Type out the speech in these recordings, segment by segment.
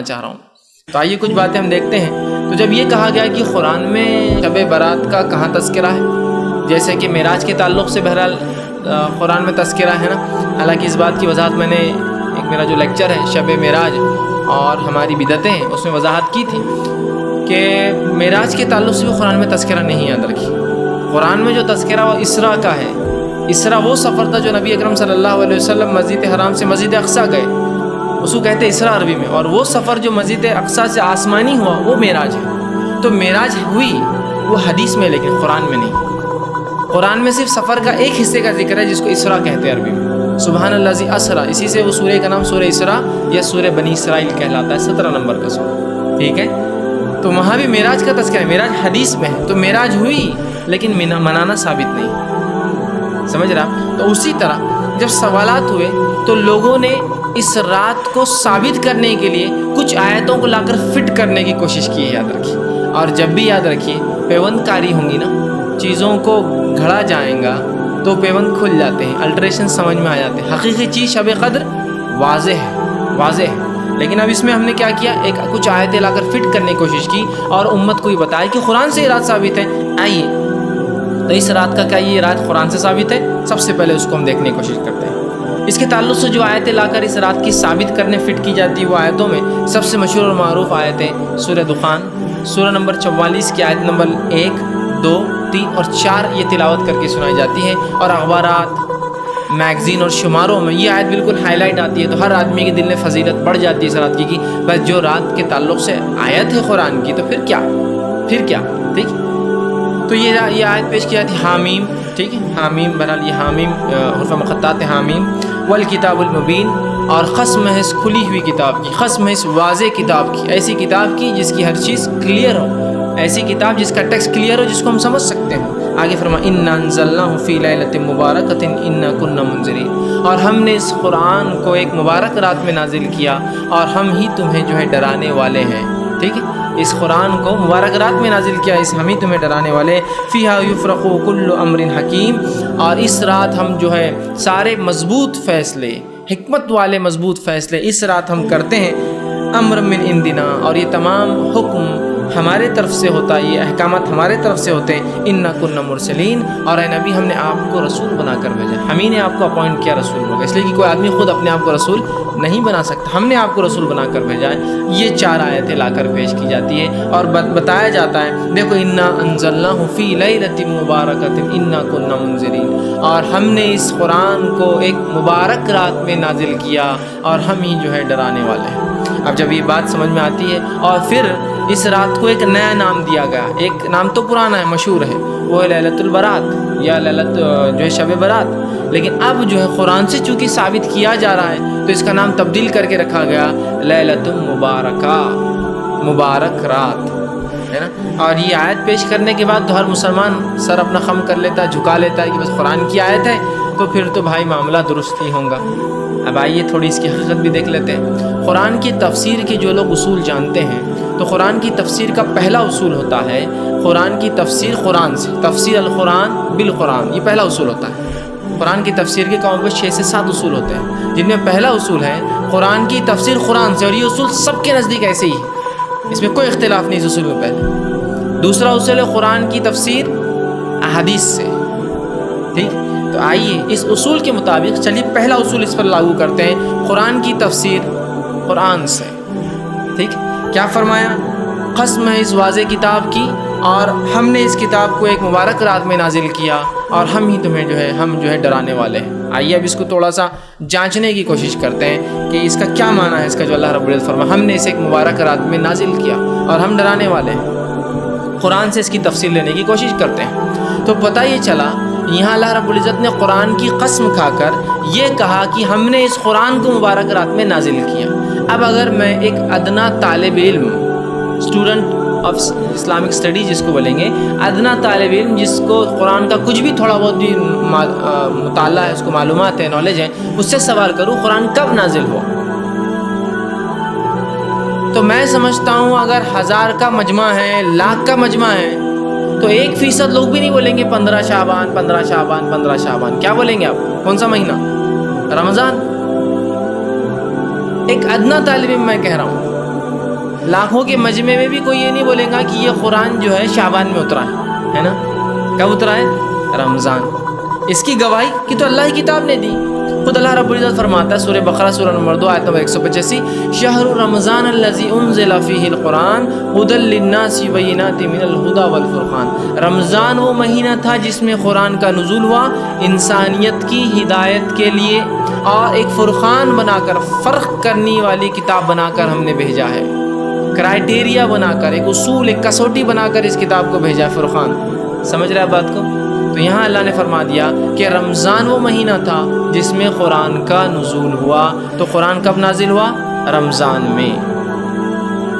چاہ رہا ہوں. تو آئیے کچھ باتیں ہم دیکھتے ہیں. تو جب یہ کہا گیا کہ قرآن میں شب برات کا کہاں تذکرہ ہے، جیسے کہ معراج کے تعلق سے بہرحال قرآن میں تذکرہ ہے نا. حالانکہ اس بات کی وضاحت میں نے ایک میرا جو لیکچر ہے شب معراج اور ہماری بدعتیں ہیں اس میں وضاحت کی تھی کہ معراج کے تعلق سے بھی قرآن میں تذکرہ نہیں یاد رکھی. قرآن میں جو تذکرہ وہ اسراء کا ہے. اسراء وہ سفر تھا جو نبی اکرم صلی اللہ علیہ وسلم مسجد حرام سے مسجد اقصیٰ گئے، اس کو کہتے ہیں اسراء عربی میں. اور وہ سفر جو مسجد اقصیٰ سے آسمانی ہوا وہ معراج ہے. تو معراج ہوئی وہ حدیث میں لیکن قرآن میں نہیں. قرآن میں صرف سفر کا ایک حصے کا ذکر ہے جس کو اسراء کہتے ہیں عربی میں. سبحان الذی اسریٰ، اسی سے وہ سورہ کا نام سورہ اسراء یا سورہ بنی اسرائیل کہلاتا ہے، 17 نمبر کا سورہ. ٹھیک ہے، تو وہاں بھی معراج کا تذکرہ ہے. معراج حدیث میں ہے. تو معراج ہوئی لیکن منانا ثابت نہیں. سمجھ رہا؟ تو اسی طرح جب سوالات ہوئے تو لوگوں نے اس رات کو ثابت کرنے کے لیے کچھ آیتوں کو لا کر فٹ کرنے کی کوشش کی ہے. یاد رکھیے. اور جب بھی یاد رکھیے پیوند کاری ہوں گی نا، چیزوں کو گھڑا جائیں گا تو پیوند کھل جاتے ہیں، الٹریشن سمجھ میں آ جاتے ہیں. حقیقی چیز شب قدر واضح ہے. لیکن اب اس میں ہم نے کیا کیا، کچھ آیتیں لا کر فٹ کرنے کی کوشش کی اور امت کو یہ بتایا کہ قرآن سے یہ رات ثابت ہے. آئیے تو اس رات کا کیا یہ رات قرآن سے ثابت ہے؟ سب سے پہلے اس کو ہم دیکھنے کی کوشش کرتے ہیں. اس کے تعلق سے جو آیتیں لا کر اس رات کی ثابت کرنے فٹ کی جاتی ہے وہ آیتوں میں سب سے مشہور اور معروف آیتیں سورہ دخان، سورہ نمبر 44 کی آیت نمبر 1، 2، 3 اور 4 یہ تلاوت کر کے سنائی جاتی ہے. اور اخبارات، میگزین اور شماروں میں یہ آیت بالکل ہائی لائٹ آتی ہے. تو ہر آدمی کے دل میں فضیلت بڑھ جاتی ہے اس رات کی کہ بس جو رات کے تعلق سے آیت ہے قرآن کی تو پھر کیا. ٹھیک. تو یہ آیت پیش کی جاتی ہے حامیم. ٹھیک ہے، حامیم، بہرحال یہ حامیم حروف مقطعات حامیم والکتاب المبین. اور قسم ہے اس کھلی ہوئی کتاب کی، قسم ہے اس واضح کتاب کی، ایسی کتاب کی جس کی ہر چیز کلیئر ہو، ایسی کتاب جس کا ٹیکسٹ کلیئر ہو، جس کو ہم سمجھ سکتے ہیں. آگے فرما انا انزلناہ فی لیلۃ مبارکۃ انا کنا منذرین. اور ہم نے اس قرآن کو ایک مبارک رات میں نازل کیا اور ہم ہی تمہیں جو ہے ڈرانے والے ہیں. ٹھیک ہے، اس قرآن کو مبارک رات میں نازل کیا، اس ہم ہی تمہیں ڈرانے والے. فیہا یفرق کل امر حکیم. اور اس رات ہم جو ہے سارے مضبوط فیصلے، حکمت والے مضبوط فیصلے اس رات ہم کرتے ہیں. امر من عندنا، اور یہ تمام حکم ہمارے طرف سے ہوتا ہے، یہ احکامات ہمارے طرف سے ہوتے ہیں. انا کنا مرسلین. اور اے نبی ہم نے آپ کو رسول بنا کر بھیجا، ہم ہی نے آپ کو اپوائنٹ کیا رسول ہوگا، اس لیے کہ کوئی آدمی خود اپنے آپ کو رسول نہیں بنا سکتا، ہم نے آپ کو رسول بنا کر بھیجا ہے. یہ 4 آیتیں لا کر پیش کی جاتی ہے اور بتایا جاتا ہے دیکھو انا انزلناہ فی لیلۃ مبارکۃ انا کنا منذرین. اور ہم نے اس قرآن کو ایک مبارک رات میں نازل کیا اور ہم ہی جو ہے ڈرانے والے ہیں. اب جب یہ بات سمجھ میں آتی ہے اور پھر اس رات کو ایک نیا نام دیا گیا. ایک نام تو پرانا ہے، مشہور ہے، وہ ہے لیلۃ البرات یا لیلۃ جو ہے شب برات. لیکن اب جو ہے قرآن سے چونکہ ثابت کیا جا رہا ہے تو اس کا نام تبدیل کر کے رکھا گیا لیلۃ مبارکہ، مبارک رات ہے نا. اور یہ آیت پیش کرنے کے بعد تو ہر مسلمان سر اپنا خم کر لیتا ہے، جھکا لیتا ہے کہ بس قرآن کی آیت ہے تو پھر تو بھائی معاملہ درست ہی ہوگا. اب آئیے تھوڑی اس کی حقیقت بھی دیکھ لیتے ہیں. قرآن کی تفسیر کے جو لوگ اصول جانتے ہیں تو قرآن کی تفسیر کا پہلا اصول ہوتا ہے قرآن کی تفسیر قرآن سے، تفسیر القرآن بالقرآن، یہ پہلا اصول ہوتا ہے. قرآن کی تفسیر کے کم از 6 سے 7 اصول ہوتے ہیں، جن میں پہلا اصول ہے قرآن کی تفسیر قرآن سے، اور یہ اصول سب کے نزدیک ایسے ہی ہے، اس میں کوئی اختلاف نہیں اس اصول میں. پہلے دوسرا اصول ہے قرآن کی تفسیر احادیث سے. ٹھیک، تو آئیے اس اصول کے مطابق چلیے پہلا اصول اس پر لاگو کرتے ہیں، قرآن کی تفسیر قرآن سے. ٹھیک، کیا فرمایا؟ قسم ہے اس واضح کتاب کی اور ہم نے اس کتاب کو ایک مبارک رات میں نازل کیا اور ہم ہی تمہیں جو ہے ہم جو ہے ڈرانے والے ہیں. آئیے اب اس کو تھوڑا سا جانچنے کی کوشش کرتے ہیں کہ اس کا کیا معنی ہے. اس کا جو اللہ رب العزت فرمایا ہم نے اسے ایک مبارک رات میں نازل کیا اور ہم ڈرانے والے ہیں، قرآن سے اس کی تفسیر لینے کی کوشش کرتے ہیں. تو پتہ یہ چلا یہاں اللہ رب العزت نے قرآن کی قسم کھا کر یہ کہا کہ ہم نے اس قرآن کو مبارک رات میں نازل کیا. اب اگر میں ایک ادنا طالب علم، اسٹوڈنٹ آف اسلامک اسٹڈی جس کو بولیں گے، ادنا طالب علم جس کو قرآن کا کچھ بھی تھوڑا بہت بھی مطالعہ ہے، اس کو معلومات ہے، نالج ہے، اس سے سوال کروں قرآن کب نازل ہوا، تو میں سمجھتا ہوں اگر 1000 کا مجمع ہے، لاکھ کا مجمع ہے تو 1% لوگ بھی نہیں بولیں گے 15 شعبان 15 شعبان 15 شعبان. کیا بولیں گے آپ؟ کون سا مہینہ؟ رمضان. ایک ادنا طالب علم میں کہہ رہا ہوں لاکھوں کے مجمع میں بھی کوئی یہ نہیں بولے گا کہ یہ قرآن جو ہے شعبان میں اترا ہے نا. کب اترا ہے؟ رمضان. اس کی گواہی کہ تو اللہ کی کتاب نے دی. خود اللہ رب العزت فرماتا ہے سورہ بقرہ سورہ نمبر 2 آیت نمبر 185 شہر رمضان الذی انزل فیہ القرآن ھدی للناس بینات من الھدی والفرقان. رمضان وہ مہینہ تھا جس میں قرآن کا نزول ہوا انسانیت کی ہدایت کے لیے اور ایک فرقان بنا کر فرق کرنے والی کتاب بنا کر ہم نے بھیجا ہے. کرائٹیریا بنا کر ایک اصول ایک کسوٹی بنا کر اس کتاب کو بھیجا فرقان. سمجھ رہے ہیں بات کو؟ تو یہاں اللہ نے فرما دیا کہ رمضان وہ مہینہ تھا جس میں قرآن کا نزول ہوا. تو قرآن کب نازل ہوا؟ رمضان میں.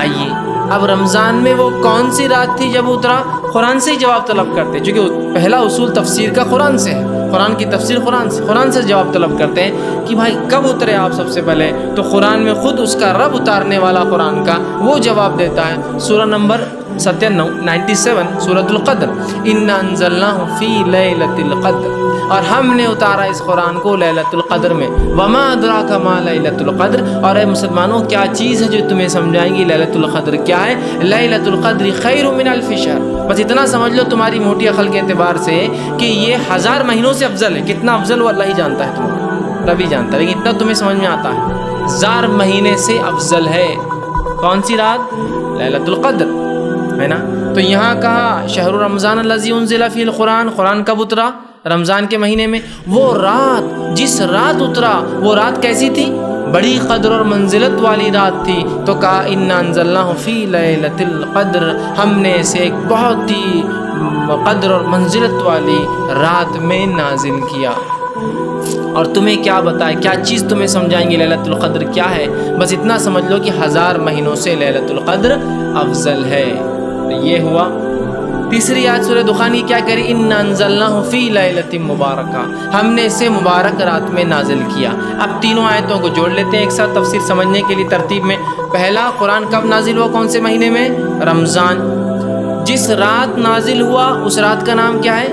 آئیے اب رمضان میں وہ کون سی رات تھی جب اترا؟ قرآن سے ہی جواب طلب کرتے چونکہ پہلا اصول تفسیر کا قرآن سے ہے. قرآن کی تفسیر قرآن سے جواب طلب کرتے ہیں کہ بھائی کب اترے آپ سب سے پہلے. تو قرآن میں خود اس کا رب اتارنے والا قرآن کا وہ جواب دیتا ہے. سورہ نمبر 97 سورۃ القدر انا انزلناہ فی لیلۃ القدر. اور ہم نے اتارا اس قرآن کو لیلۃ القدر میں. وما ادراک ما لیلۃ القدر. اور اے مسلمانوں کیا چیز ہے جو تمہیں سمجھائیں گی لیلۃ القدر کیا ہے؟ لیلۃ القدر خیر من الف شہر. بس اتنا سمجھ لو تمہاری موٹی عقل کے اعتبار سے کہ یہ 1000 مہینوں سے افضل ہے. کتنا افضل وہ اللہ ہی جانتا ہے, تمہیں رب ہی جانتا ہے, لیکن اتنا تمہیں سمجھ میں آتا ہے 1000 مہینے سے افضل ہے. کون سی رات؟ لیلۃ القدر ہے نا. تو یہاں کہا شہر رمضان الذی انزل فیہ القرآن. قرآن کب اترا؟ رمضان کے مہینے میں. وہ رات جس رات اترا وہ رات کیسی تھی؟ بڑی قدر اور منزلت والی رات تھی. تو کہا انا انزلناہ فی لیلۃ القدر. ہم نے اسے ایک بہت ہی قدر اور منزلت والی رات میں نازل کیا. اور تمہیں کیا بتائے, کیا چیز تمہیں سمجھائیں گے لیلۃ القدر کیا ہے؟ بس اتنا سمجھ لو کہ 1000 مہینوں سے لیلۃ القدر افضل ہے. یہ ہوا. تیسری آیت سورہ دخان کی کیا کری؟ انا انزلناہ فی لیلۃ مبارکہ. ہم نے اسے مبارک رات میں نازل کیا. اب تینوں آیتوں کو جوڑ لیتے ہیں ایک ساتھ تفسیر سمجھنے کے لیے ترتیب میں. پہلا, قرآن کب نازل ہوا؟ کون سے مہینے میں؟ رمضان. جس رات نازل ہوا اس رات کا نام کیا ہے؟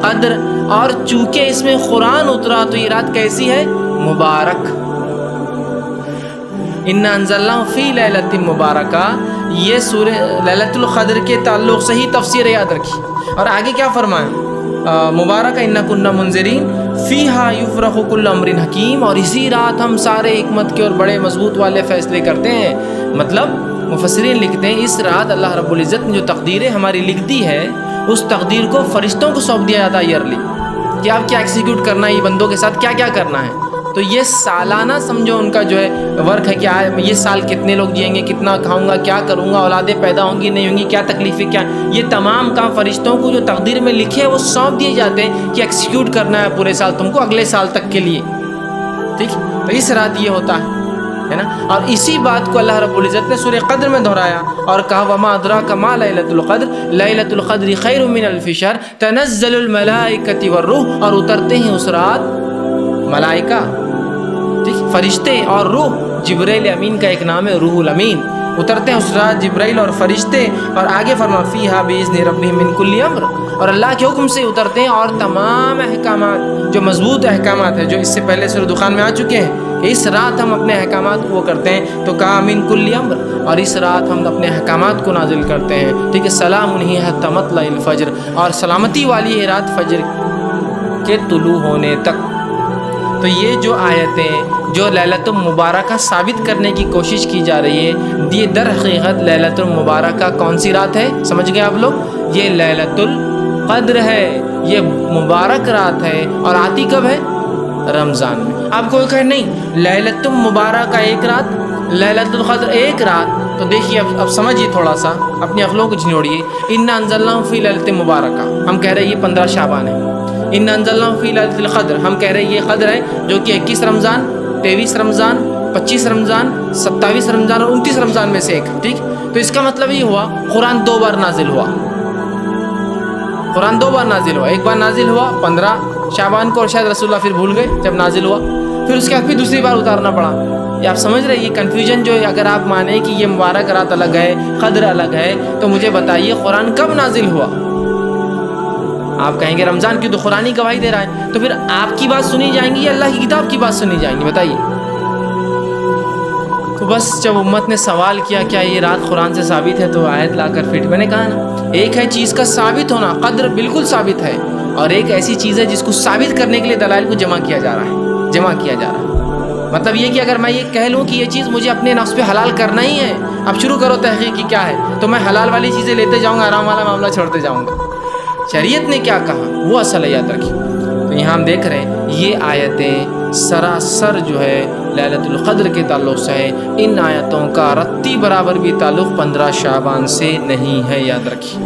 قدر. اور چونکہ اس میں قرآن اترا تو یہ رات کیسی ہے؟ مبارک. انا انزلناہ فی لیلۃ مبارکہ. یہ سورہ لیلۃ القدر کے تعلق سے ہی تفسیر یاد رکھی. اور آگے کیا فرمایا؟ مبارکہ انا کنا منذرین فیہا یفرق کل امر حکیم. اور اسی رات ہم سارے حکمت کے اور بڑے مضبوط والے فیصلے کرتے ہیں. مطلب مفسرین لکھتے ہیں اس رات اللہ رب العزت نے جو تقدیریں ہماری لکھ دی ہے اس تقدیر کو فرشتوں کو سونپ دیا جاتا ہے ایئرلی کہ آپ کیا ایکسیکیوٹ کرنا ہے, یہ بندوں کے ساتھ کیا کیا کرنا ہے. تو یہ سالانہ سمجھو ان کا جو ہے ورک ہے کہ یہ سال کتنے لوگ جئیں گے, کتنا کھاؤں گا, کیا کروں گا, اولادیں پیدا ہوں گی نہیں ہوں گی, کیا تکلیفیں, کیا. یہ تمام کام فرشتوں کو جو تقدیر میں لکھے ہیں وہ سونپ دیے جاتے ہیں کہ ایکسیکیوٹ کرنا ہے پورے سال تم کو اگلے سال تک کے لیے. ٹھیک, تو اس رات یہ ہوتا ہے نا. اور اسی بات کو اللہ رب العزت نے سورہ قدر میں دہرایا اور کہا وما ادراک ما لیلۃ القدر لیلۃ القدر خیر من الف شہر تنزل الملائکۃ والروح. اور اترتے ہیں اس رات ملائکہ, فرشتے اور روح. جبرائیل امین کا ایک نام ہے روح الامین. اترتے ہیں اس رات جبرائیل اور فرشتے. اور آگے فرما فیہا باذن ربہم من کل امر. اور اللہ کے حکم سے اترتے ہیں اور تمام احکامات جو مضبوط احکامات ہیں جو اس سے پہلے سورہ دخان میں آ چکے ہیں کہ اس رات ہم اپنے احکامات کو کرتے ہیں. تو کہا من کل امر. اور اس رات ہم اپنے احکامات کو نازل کرتے ہیں. ٹھیک ہے, سلام ہی حتی مطلع الفجر. اور سلامتی والی ہے رات فجر کے طلوع ہونے تک. تو یہ جو آیتیں جو لیلۃ المبارکہ ثابت کرنے کی کوشش کی جا رہی ہے یہ در حقیقت لیلۃ المبارکہ کون سی رات ہے سمجھ گئے آپ لوگ؟ یہ لیلۃ القدر ہے, یہ مبارک رات ہے. اور آتی کب ہے؟ رمضان میں. آپ کو کہے نہیں لیلۃ المبارکہ ایک رات, لیلۃ القدر ایک رات. تو دیکھیے اب سمجھیے تھوڑا سا اپنی عقلوں کو جھنجھوڑیے. انا انزلناہ فی لیلۃ مبارکہ ہم کہہ رہے ہیں یہ 15 شعبان ہے. انا انزلناہ فی لیلۃ القدر ہم کہہ رہے ہیں یہ قدر ہے جو کہ 21 رمضان 23 رمضان 25 رمضان 27 رمضان اور 29 رمضان میں سے ایک. ٹھیک, تو اس کا مطلب یہ ہوا قرآن 2 بار نازل ہوا. قرآن 2 بار نازل ہوا. ایک بار نازل ہوا 15 شعبان کو اور شاید رسول اللہ پھر بھول گئے جب نازل ہوا. پھر اس کے بعد پھر دوسری بار اتارنا پڑا. یہ آپ سمجھ رہے ہیں یہ کنفیوژن جو ہے اگر آپ مانیں کہ یہ مبارک رات الگ ہے قدر الگ ہے تو مجھے بتائیے قرآن کب نازل ہوا؟ آپ کہیں گے رمضان کی تو قرآن ہی گواہی دے رہا ہے. تو پھر آپ کی بات سنی جائیں گی یا اللہ کی کتاب کی بات سنی جائیں گی؟ بتائیے. تو بس جب امت نے سوال کیا کیا یہ رات قرآن سے ثابت ہے، تو آیت لا کر فٹ، میں نے کہا نا ایک ہے چیز کا ثابت ہونا، قدر بالکل ثابت ہے، اور ایک ایسی چیز ہے جس کو ثابت کرنے کے لیے دلائل کو جمع کیا جا رہا ہے۔ مطلب یہ کہ اگر میں یہ کہہ لوں کہ یہ چیز مجھے اپنے نفس پہ حلال کرنا ہی ہے، اب شروع کرو تحقیق کی کیا ہے، تو میں حلال والی چیزیں لیتے جاؤں گا، حرام والا معاملہ چھوڑتے جاؤں گا۔ شریعت نے کیا کہا وہ اصل ہے، یاد رکھیے۔ تو یہاں ہم دیکھ رہے ہیں یہ آیتیں سراسر جو ہے لیلۃ القدر کے تعلق سے ہے۔ ان آیتوں کا رتی برابر بھی تعلق 15 شعبان سے نہیں ہے، یاد رکھیے۔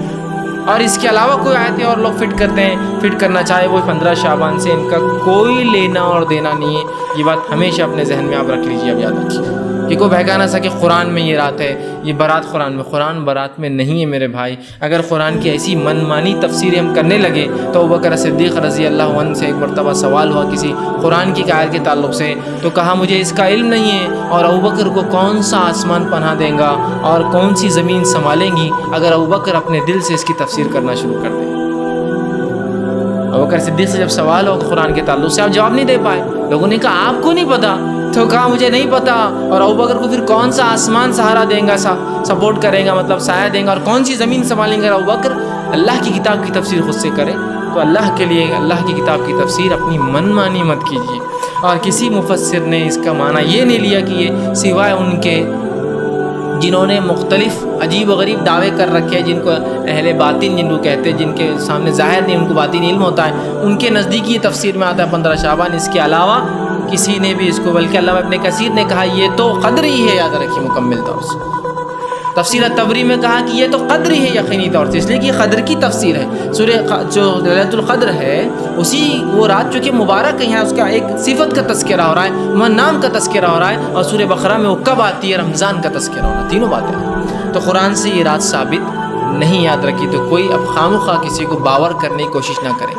اور اس کے علاوہ کوئی آیتیں اور لوگ فٹ کرتے ہیں، فٹ کرنا چاہے وہ 15 شعبان سے، ان کا کوئی لینا اور دینا نہیں ہے۔ یہ بات ہمیشہ اپنے ذہن میں آپ رکھ لیجیے، اب یاد رکھیے کہ کوئی بہکا نہ سکے قرآن میں یہ رات ہے، یہ برات قرآن میں، قرآن برات میں نہیں ہے میرے بھائی۔ اگر قرآن کی ایسی من مانی تفسیریں ہم کرنے لگے تو ابوبکر صدیق رضی اللہ عنہ سے ایک مرتبہ سوال ہوا کسی قرآن کی آیت کے تعلق سے، تو کہا مجھے اس کا علم نہیں ہے، اور ابوبکر کو کون سا آسمان پناہ دیں گا اور کون سی زمین سنبھالیں گی اگر ابوبکر اپنے دل سے اس کی تفسیر کرنا شروع کر دیں۔ ابوبکر صدیق سے جب سوال ہو قرآن کے تعلق سے، آپ جواب نہیں دے پائے۔ لوگوں نے کہا آپ کو نہیں پتا، تو کہا مجھے نہیں پتا، اور ابوبکر کو پھر کون سا آسمان سہارا دیں گا، سپورٹ کرے گا، مطلب سایہ دیں گا، اور کون سی زمین سنبھالیں گے؟ ابوبکر اللہ کی کتاب کی تفسیر خود سے کرے۔ تو اللہ کے لیے اللہ کی کتاب کی تفسیر اپنی من مانی مت کیجیے۔ اور کسی مفسر نے اس کا معنی یہ نہیں لیا کہ یہ سوائے ان کے جنہوں نے مختلف عجیب و غریب دعوے کر رکھے ہیں، جن کو اہل باطن جن کو کہتے ہیں، جن کے سامنے ظاہر نہیں، ان کو باطن علم ہوتا ہے، ان کے نزدیک یہ تفسیر میں آتا ہے 15 شعبان۔ اس کے علاوہ کسی نے بھی اس کو، بلکہ علامہ ابن کثیر نے کہا یہ تو قدر ہی ہے، یاد رکھیے مکمل طور سے۔ تفسیر التبری میں کہا کہ یہ تو قدر ہی ہے یقینی طور سے، اس لیے کہ یہ قدر کی تفسیر ہے۔ سورہ جو لیلۃ القدر ہے اسی وہ رات جو کہ مبارک ہے، یہاں اس کا ایک صفت کا تذکرہ ہو رہا ہے، وہ نام کا تذکرہ ہو رہا ہے، اور سورہ بقرہ میں وہ کب آتی ہے، رمضان کا تذکرہ ہو رہا ہے، تینوں باتیں ہیں۔ تو قرآن سے یہ رات ثابت نہیں، یاد رکھی۔ تو کوئی اب خواہ مخواہ کسی کو باور کرنے کی کوشش نہ کرے۔